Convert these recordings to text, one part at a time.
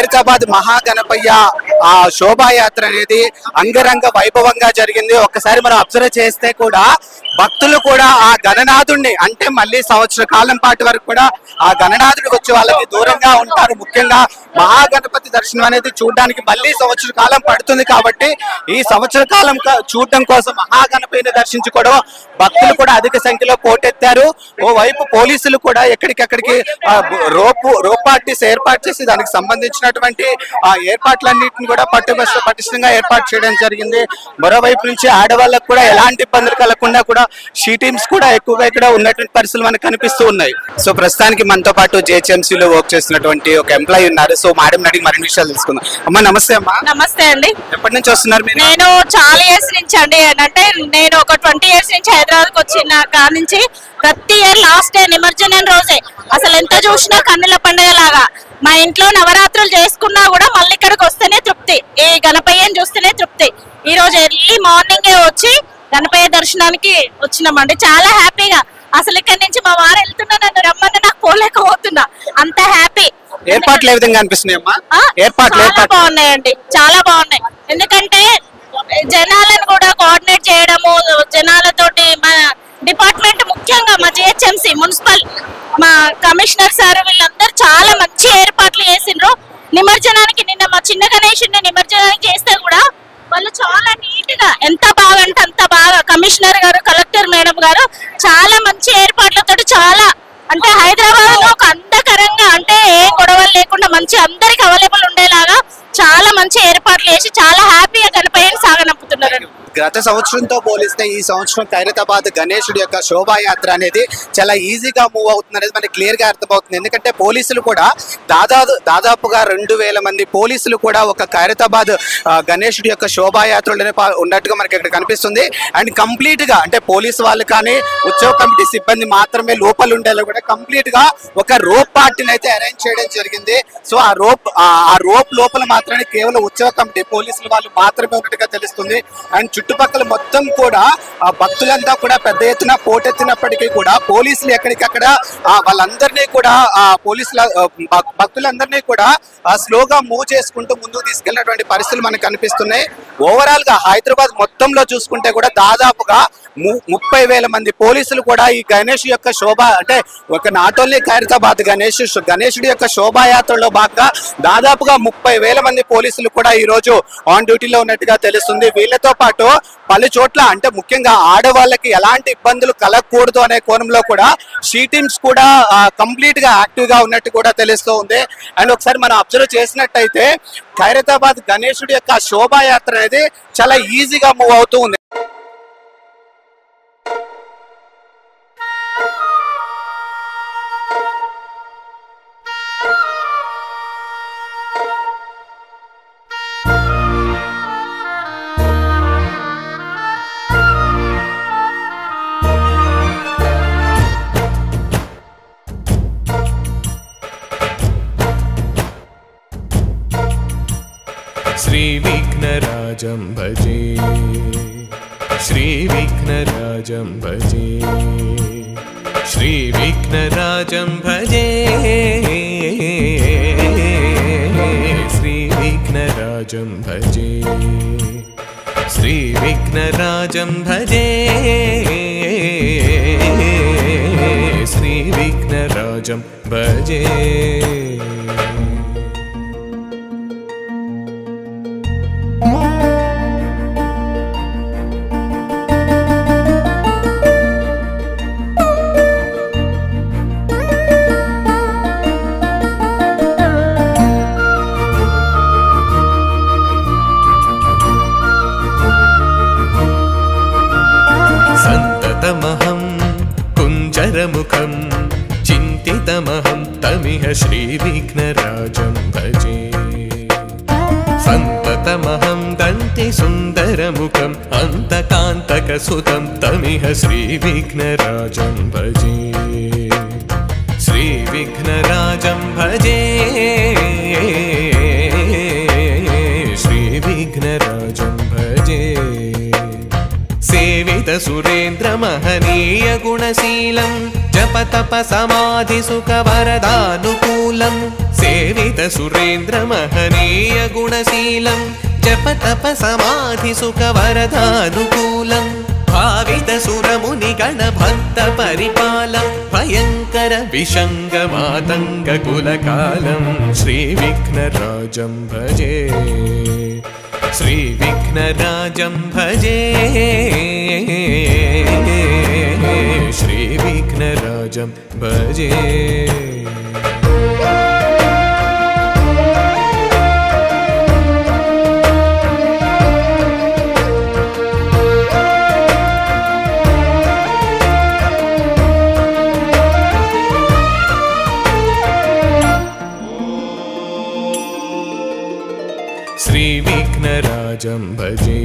ఖైరతాబాద్ మహాగణపయ్య శోభాయాత్ర అనేది అంగరంగ వైభవంగా జరిగింది. ఒక్కసారి మనం అబ్జర్వ్ చేస్తే కూడా భక్తులు కూడా ఆ గణనాథుడిని అంటే మళ్ళీ సంవత్సర కాలం పాటు వరకు కూడా ఆ గణనాథుడికి వచ్చి వాళ్ళకి దూరంగా ఉంటారు. ముఖ్యంగా మహాగణపతి దర్శనం అనేది చూడడానికి మళ్ళీ సంవత్సర కాలం పడుతుంది కాబట్టి ఈ సంవత్సర కాలం చూడటం కోసం మహాగణపతిని దర్శించుకోవడం భక్తులు కూడా అధిక సంఖ్యలో పోటెత్తారు. ఓవైపు పోలీసులు కూడా ఎక్కడికెక్కడికి రోపార్టీస్ ఏర్పాటు చేసి దానికి సంబంధించినటువంటి ఆ ఏర్పాట్లన్నింటినీ కూడా పటిష్టంగా ఏర్పాటు చేయడం జరిగింది. మరోవైపు నుంచి ఆడవాళ్ళకు కూడా ఎలాంటి ఇబ్బందులు కలగకుండా కూడా షీ టీమ్స్ కూడా ఎక్కువగా ఇక్కడ ఉన్నటువంటి పరిస్థితులు మనకు కనిపిస్తూ ఉన్నాయి. సో ప్రస్తుతానికి మనతో పాటు జేహెచ్ఎంసీలో వర్క్ చేస్తున్నటువంటి ఒక ఎంప్లాయీ ఉన్నారు. సో మేడం అడిగి మరిన్ని విషయాలు తెలుసుకుందాం. అమ్మా నమస్తే. అమ్మా నమస్తే అండి. ఎప్పటి నుంచి వస్తున్నారు మీరు? నేను చాలా ఇయర్స్ నుంచి అండి, అంటే నేను ఒక 20 years నుంచి హైదరాబాద్కి వచ్చిన కాడ నుంచి ప్రతి ఇయర్ లాస్ట్ డే నిమజ్జనం రోజే అసలు ఎంత చూసినా కన్నుల పండుగ లాగా మా ఇంట్లో నవరాత్రులు చేసుకున్నా కూడా మళ్ళీ ఇక్కడికి వస్తేనే తృప్తి, ఈ గణపయ్యని చూస్తేనే తృప్తి. ఈ రోజు ఎర్లీ మార్నింగే వచ్చి గణపయ్య దర్శనానికి వచ్చినామండి. చాలా హ్యాపీగా అసలు ఇక్కడ నుంచి మా వారు వెళ్తున్నా నన్ను రమ్మని నాకు పోలేకపోతున్నా, అంత హ్యాపీ. ఏర్పాట్లు ఏ విధంగా అనిపిస్తున్నాయమ్మా? చాలా బాగున్నాయండి, చాలా బాగున్నాయి. ఎందుకంటే జనాలను కూడా కోఆర్డినేట్ చేయడము, జనాలతోటి మన డిపార్ట్మెంట్ ముఖ్యంగా మా జిహెచ్ఎంసీ మున్సిపల్ మా కమిషనర్ సార్ వీళ్ళందరూ చాలా మంచి ఏర్పాట్లు చేసిండ్రు. నిమజ్జనానికి నిన్న మా చిన్న గణేశుడిని నిమజ్జనానికి చేస్తే కూడా వాళ్ళు చాలా నీట్ గా ఎంత బాగా అంటే అంత బాగా కమిషనర్ గారు కలెక్టర్ మేడం గారు చాలా మంచి ఏర్పాట్లతో చాలా అంటే హైదరాబాద్ లో ఒక అందకరంగా అంటే ఏ గొడవలు లేకుండా మంచి అందరికి అవైలబుల్ ఉండేలాగా చాలా మంచి ఏర్పాట్లు చేసి చాలా హ్యాపీగా గణపయ్యని సాగనంపుతున్నారు. గత సంవత్సరంతో పోలిస్తే ఈ సంవత్సరం ఖైరతాబాద్ గణేశుడి యొక్క శోభాయాత్ర అనేది చాలా ఈజీగా మూవ్ అవుతుంది అనేది మనకి క్లియర్ గా అర్థమవుతుంది. ఎందుకంటే పోలీసులు కూడా దాదాపుగా 2000 మంది పోలీసులు కూడా ఒక ఖైరతాబాద్ గణేశుడి యొక్క శోభాయాత్రలోనే ఉన్నట్టుగా మనకి ఇక్కడ కనిపిస్తుంది. అండ్ కంప్లీట్ గా అంటే పోలీసు వాళ్ళు కానీ ఉత్సవ కమిటీ సిబ్బంది మాత్రమే లోపల ఉండేలా కూడా కంప్లీట్ గా ఒక రోప్ పార్టీని అయితే అరేంజ్ చేయడం జరిగింది. సో ఆ రోప్ లోపల మాత్రమే కేవలం ఉత్సవ కమిటీ పోలీసులు వాళ్ళు మాత్రమే ఉన్నట్టుగా తెలుస్తుంది. అండ్ చుట్టుపక్కల మొత్తం కూడా ఆ భక్తులంతా కూడా పెద్ద ఎత్తున పోటెత్తినప్పటికీ కూడా పోలీసులు ఎక్కడికక్కడ వాళ్ళందరినీ కూడా భక్తులందరినీ కూడా స్లోగా మూవ్ చేసుకుంటూ ముందుకు తీసుకెళ్ళినటువంటి పరిస్థితులు మనకు కనిపిస్తున్నాయి. ఓవరాల్ గా హైదరాబాద్ మొత్తంలో చూసుకుంటే కూడా దాదాపుగా 30,000 మంది పోలీసులు కూడా ఈ గణేష్ యొక్క శోభ అంటే ఒక నాట్ ఓన్లీ ఖైరతాబాద్ గణేశుడి యొక్క శోభాయాత్రలో భాగంగా దాదాపుగా 30,000 మంది పోలీసులు కూడా ఈ రోజు ఆన్ డ్యూటీలో ఉన్నట్టుగా తెలుస్తుంది. వీళ్ళతో పాటు పలు చోట్ల అంటే ముఖ్యంగా ఆడవాళ్ళకి ఎలాంటి ఇబ్బందులు కలగకూడదు అనే కోణంలో కూడా షీ టీమ్స్ కూడా కంప్లీట్ గా యాక్టివ్ గా ఉన్నట్టు కూడా తెలుస్తూ ఉంది. అండ్ ఒకసారి మనం అబ్జర్వ్ చేసినట్టయితే ఖైరతాబాద్ గణేశుడి యొక్క శోభాయాత్ర అనేది చాలా ఈజీగా మూవ్ అవుతూ ఉంది. श्रीविघ्नराजं भजे, श्रीविघ्नराजं भजे, श्रीविघ्नराजं भजे, श्रीविघ्नराजं भजे, श्रीविघ्नराजं भजे, श्रीविघ्नराजं भजे. संततमहं कुञ्जरमुखं चिन्तितमहं तमिह श्रीविघ्नराजं भजे. संततमहं दन्तिसुन्दरमुखम् अन्तकान्तकसुतं तमिह श्रीविघ्नराजं भजे. श्रीविघ्नराजं भजे, श्रीविघ्नराजं भजे. సేవిత సురేంద్ర మహనీయ గుణశీలం జప తప సమాధి సుఖ వరదానుకూలం సేవిత సురేంద్ర మహనీయ గుణశీలం జప తప సమాధి సుఖ వరదానుకూలం భావిత సురముని గణ భక్త పరిపాలం భయంకర విషంగ మాతంగ కులకాలం శ్రీ విఘ్నరాజం భజే శ్రీ విఘ్నరాజం భజే శ్రీ విఘ్నరాజం భజే श्री विघ्नराजं भजे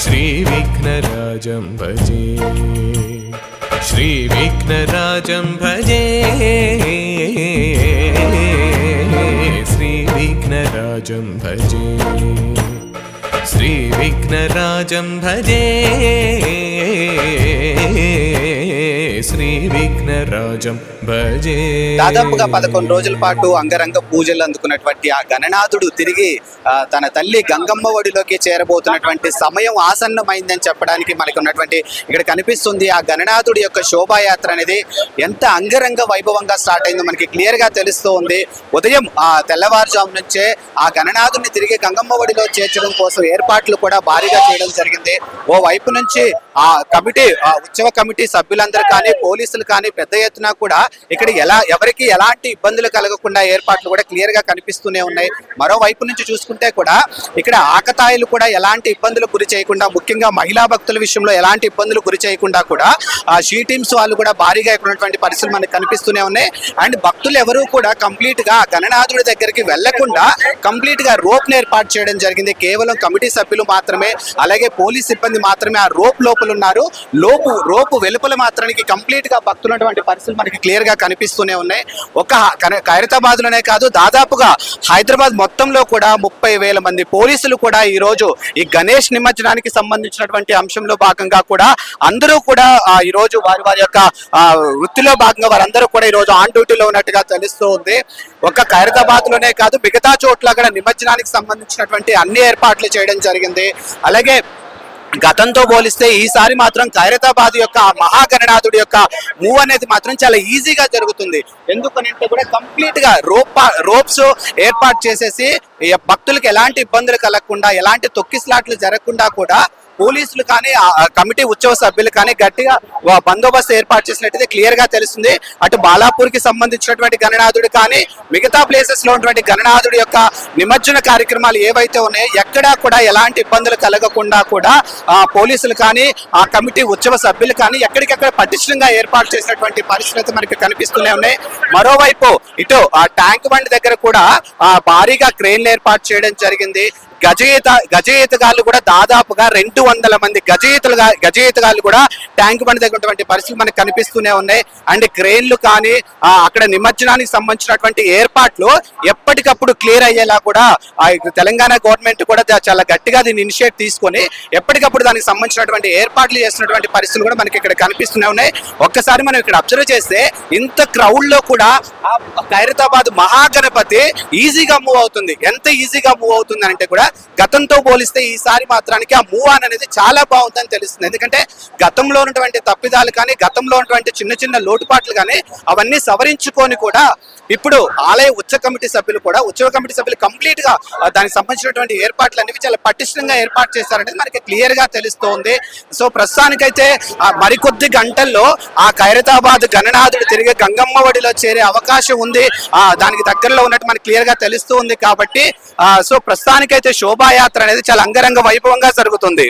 श्री विघ्नराजं भजे श्री विघ्नराजं भजे श्री विघ्नराजं भजे श्री विघ्नराजं भजे శ్రీ విఘ్నరాజం భజే. దాదాపుగా 11 రోజుల పాటు అంగరంగ పూజలు అందుకున్నటువంటి ఆ గణనాథుడు తిరిగి తన తల్లి గంగమ్మ ఒడిలోకి చేరబోతున్నటువంటి సమయం ఆసన్నమైందని చెప్పడానికి మనకు ఉన్నటువంటి ఇక్కడ కనిపిస్తుంది. ఆ గణనాథుడి యొక్క శోభాయాత్ర అనేది ఎంత అంగరంగ వైభవంగా స్టార్ట్ అయిందో మనకి క్లియర్ గా తెలుస్తూ ఉంది. ఉదయం తెల్లవారుజాము నుంచే ఆ గణనాథుడిని తిరిగి గంగమ్మ ఒడిలో చేర్చడం కోసం ఏర్పాట్లు కూడా భారీగా చేయడం జరిగింది. ఓ వైపు నుంచి ఆ కమిటీ ఉత్సవ కమిటీ సభ్యులందరూ కానీ పోలీసులు కానీ పెద్ద ఎత్తున కూడా ఇక్కడ ఎవరికి ఎలాంటి ఇబ్బందులు కలగకుండా ఏర్పాట్లు కూడా క్లియర్ గా కనిపిస్తూనే ఉన్నాయి. మరోవైపు నుంచి చూసుకుంటే కూడా ఇక్కడ ఆకతాయిలు కూడా ఎలాంటి ఇబ్బందులు గురి చేయకుండా, ముఖ్యంగా మహిళా భక్తుల విషయంలో ఎలాంటి ఇబ్బందులు గురి చేయకుండా కూడా ఆ షీ టీమ్స్ వాళ్ళు కూడా భారీగా ఇక్కడ ఉన్నటువంటి పరిస్థితులు మనకు కనిపిస్తూనే ఉన్నాయి. అండ్ భక్తులు ఎవరూ కూడా కంప్లీట్ గా గణనాథుడి దగ్గరికి వెళ్లకుండా కంప్లీట్ గా రోప్ ఏర్పాటు చేయడం జరిగింది. కేవలం కమిటీ సభ్యులు మాత్రమే, అలాగే పోలీస్ సిబ్బంది మాత్రమే ఆ రోప్ లోపల ఉన్నారు. రోపు వెలుపల మాత్రానికి కంప్లీట్ గా భక్తులున్నటువంటి పరిస్థితులు మనకి క్లియర్ గా కనిపిస్తూనే ఉన్నాయి. ఒక ఖైరతాబాద్ లోనే కాదు, దాదాపుగా హైదరాబాద్ మొత్తంలో కూడా 30,000 మంది పోలీసులు కూడా ఈ రోజు ఈ గణేష్ నిమజ్జనానికి సంబంధించినటువంటి అంశంలో భాగంగా కూడా అందరూ కూడా ఈ రోజు వారి యొక్క వృత్తిలో భాగంగా వారందరూ కూడా ఈ రోజు ఆన్ డ్యూటీలో ఉన్నట్టుగా తెలుస్తూ ఉంది. ఒక ఖైరతాబాద్ లోనే కాదు, మిగతా చోట్ల కూడా నిమజ్జనానికి సంబంధించినటువంటి అన్ని ఏర్పాట్లు చేయడం జరిగింది. అలాగే గతంతో పోలిస్తే ఈసారి మాత్రం ఖైరతాబాద్ యొక్క మహాగణనాథుడి యొక్క మూవ్ అనేది మాత్రం చాలా ఈజీగా జరుగుతుంది. ఎందుకనంటే కూడా కంప్లీట్ గా రోప్స్ ఏర్పాటు చేసేసి భక్తులకు ఎలాంటి ఇబ్బందులు కలగకుండా, ఎలాంటి తొక్కిస్లాట్లు జరగకుండా కూడా పోలీసులు కానీ కమిటీ ఉత్సవ సభ్యులు కానీ గట్టిగా బందోబస్తు ఏర్పాటు చేసినట్టయితే క్లియర్ గా తెలుస్తుంది. అటు బాలాపూర్ కి సంబంధించినటువంటి గణనాథుడు కానీ మిగతా ప్లేసెస్ లో ఉన్నటువంటి గణనాథుడి యొక్క నిమజ్జన కార్యక్రమాలు ఏవైతే ఉన్నాయో ఎక్కడా కూడా ఎలాంటి ఇబ్బందులు కలగకుండా కూడా పోలీసులు కానీ ఆ కమిటీ ఉత్సవ సభ్యులు కానీ ఎక్కడికెక్కడ పటిష్టంగా ఏర్పాటు చేసినటువంటి పరిస్థితి మనకి కనిపిస్తూనే ఉన్నాయి. మరోవైపు ఇటు ఆ ట్యాంక్ బండ్ దగ్గర కూడా భారీగా క్రేన్లు ఏర్పాటు చేయడం జరిగింది. గజయితగాళ్ళు కూడా దాదాపుగా 200 మంది గజయితగాళ్ళు కూడా ట్యాంక్ బండ్ దగ్గర ఉన్నటువంటి పరిస్థితులు మనకు కనిపిస్తూనే ఉన్నాయి. అండ్ క్రేన్లు కానీ అక్కడ నిమజ్జనానికి సంబంధించినటువంటి ఏర్పాట్లు ఎప్పటికప్పుడు క్లియర్ అయ్యేలా కూడా తెలంగాణ గవర్నమెంట్ కూడా చాలా గట్టిగా దీన్ని ఇనిషియేట్ తీసుకొని ఎప్పటికప్పుడు దానికి సంబంధించినటువంటి ఏర్పాట్లు చేస్తున్నటువంటి పరిస్థితులు కూడా మనకి ఇక్కడ కనిపిస్తూనే ఉన్నాయి. ఒక్కసారి మనం ఇక్కడ అబ్జర్వ్ చేస్తే ఇంత క్రౌడ్ లో కూడా ఖైరతాబాద్ మహాగణపతి ఈజీగా మూవ్ అవుతుంది. ఎంత ఈజీగా మూవ్ అవుతుంది అంటే కూడా గతంతో పోలిస్తే ఈసారి మాత్రానికి ఆ మూవ్ ఆన్ అనేది చాలా బాగుందని తెలుస్తుంది. ఎందుకంటే గతంలో ఉన్నటువంటి తప్పిదాలు కానీ, గతంలో ఉన్నటువంటి చిన్న చిన్న లోటుపాట్లు కానీ అవన్నీ సవరించుకొని కూడా ఇప్పుడు ఆలయ ఉత్సవ కమిటీ సభ్యులు కంప్లీట్ గా దానికి సంబంధించినటువంటి ఏర్పాట్లు అనేవి చాలా పటిష్టంగా ఏర్పాటు చేశారనేది మనకి క్లియర్ గా తెలుస్తోంది. సో ప్రస్తుతానికైతే మరికొద్ది గంటల్లో ఆ ఖైరతాబాద్ గణనాథుడు తిరిగి గంగమ్మ ఒడిలో చేరే అవకాశం ఉంది. దానికి దగ్గరలో ఉన్నట్టు మనకి క్లియర్ గా తెలుస్తూ ఉంది. కాబట్టి సో ప్రస్తుతానికైతే శోభాయాత్ర అనేది చాలా అంగరంగ వైభవంగా జరుగుతుంది.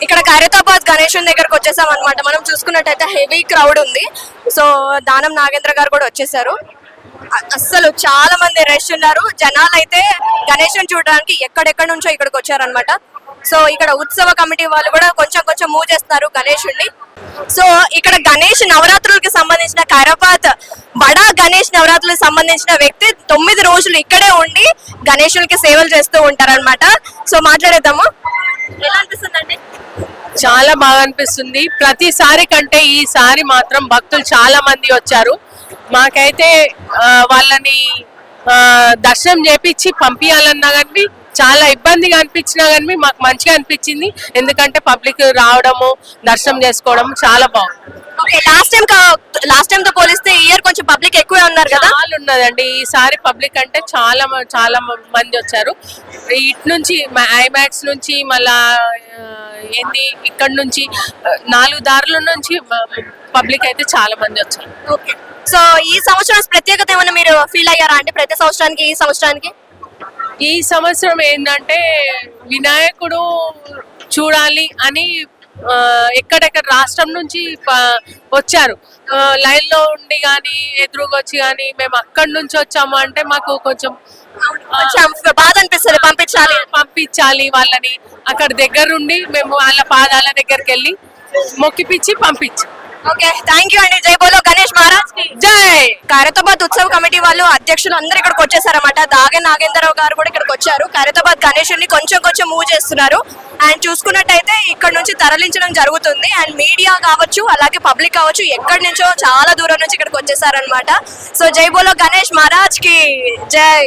ఇక్కడ ఖైరతాబాద్ గణేశుని దగ్గరకు వచ్చేసాం అన్నమాట. మనం చూసుకున్నట్టయితే హెవీ క్రౌడ్ ఉంది. సో దానం నాగేంద్ర గారు కూడా వచ్చేసారు. అస్సలు చాలా మంది రష్ ఉన్నారు. జనాలు అయితే గణేశుని చూడడానికి ఎక్కడెక్కడ నుంచో ఇక్కడికి వచ్చారనమాట. సో ఇక్కడ ఉత్సవ కమిటీ వాళ్ళు కూడా కొంచెం మూవ్ చేస్తున్నారు గణేశుడిని. సో ఇక్కడ గణేష్ నవరాత్రులకి సంబంధించిన ఖైరతాబాద్ గణేష్ నవరాత్రులకు సంబంధించిన వ్యక్తి 9 రోజులు ఇక్కడే ఉండి గణేశునికి సేవలు చేస్తూ ఉంటారన్నమాట. సో మాట్లాడేద్దాము. ఎలా అనిపిస్తుందండి? చాలా బాగా అనిపిస్తుంది. ప్రతిసారి కంటే ఈసారి మాత్రం భక్తులు చాలా మంది వచ్చారు. మాకైతే వాళ్ళని దర్శనం చేపించి పంపించాలన్నా కానీ చాలా ఇబ్బందిగా అనిపించినా కానీ మాకు మంచిగా అనిపించింది. ఎందుకంటే పబ్లిక్ రావడము దర్శనం చేసుకోవడం చాలా బాగుంది. లాస్ట్ టైం తో పోలిస్తే ఈ ఇయర్ కొంచెం పబ్లిక్ ఎక్కువే ఉన్నారు కదా? చాలా ఉన్నదండి ఈసారి పబ్లిక్ అంటే చాలా మంది వచ్చారు. ఇటు నుంచి ఐమాక్స్ నుంచి మళ్ళా ఏంది ఇక్కడ నుంచి 4 దారుల నుంచి పబ్లిక్ అయితే చాలా మంది వచ్చారు. ఓకే. సో ఈ సంవత్సరం ప్రత్యేకత ఏమైనా మీరు ఫీల్ అయ్యారా అంటే ప్రతి సంవత్సరానికి ఈ సంవత్సరం ఏంటంటే వినాయకుడు చూడాలి అని ఎక్కడెక్కడ రాష్ట్రం నుంచి వచ్చారు. లైన్ లో ఉండి గాని ఎదురుగా వచ్చి గాని మేము అక్కడి నుంచి వచ్చాము అంటే మాకు కొంచెం బాధ అనిపిస్తుంది. పంపించాలి వాళ్ళని అక్కడ దగ్గరుండి మేము వాళ్ళ పాదాల దగ్గరికి వెళ్ళి మొక్కిపిచ్చి పంపించాం. ఓకే, థ్యాంక్ యూ అండి. జై బోలో గణేష్ మహారాజ్ కి జై. ఖైరతాబాద్ ఉత్సవ కమిటీ వాళ్ళు అధ్యక్షులు అందరూ ఇక్కడికి వచ్చేసారన్నమాట. దాగే నాగేంద్రరావు గారు కూడా ఇక్కడికి వచ్చారు. ఖైరతాబాద్ గణేశుని కొంచెం మూవ్ చేస్తున్నారు. అండ్ చూసుకున్నట్టయితే ఇక్కడ నుంచి తరలించడం జరుగుతుంది. అండ్ మీడియా కావచ్చు అలాగే పబ్లిక్ కావచ్చు ఎక్కడి నుంచో చాలా దూరం నుంచి ఇక్కడికి వచ్చేసారనమాట. సో జై బోలో గణేష్ మహారాజ్ కి జై.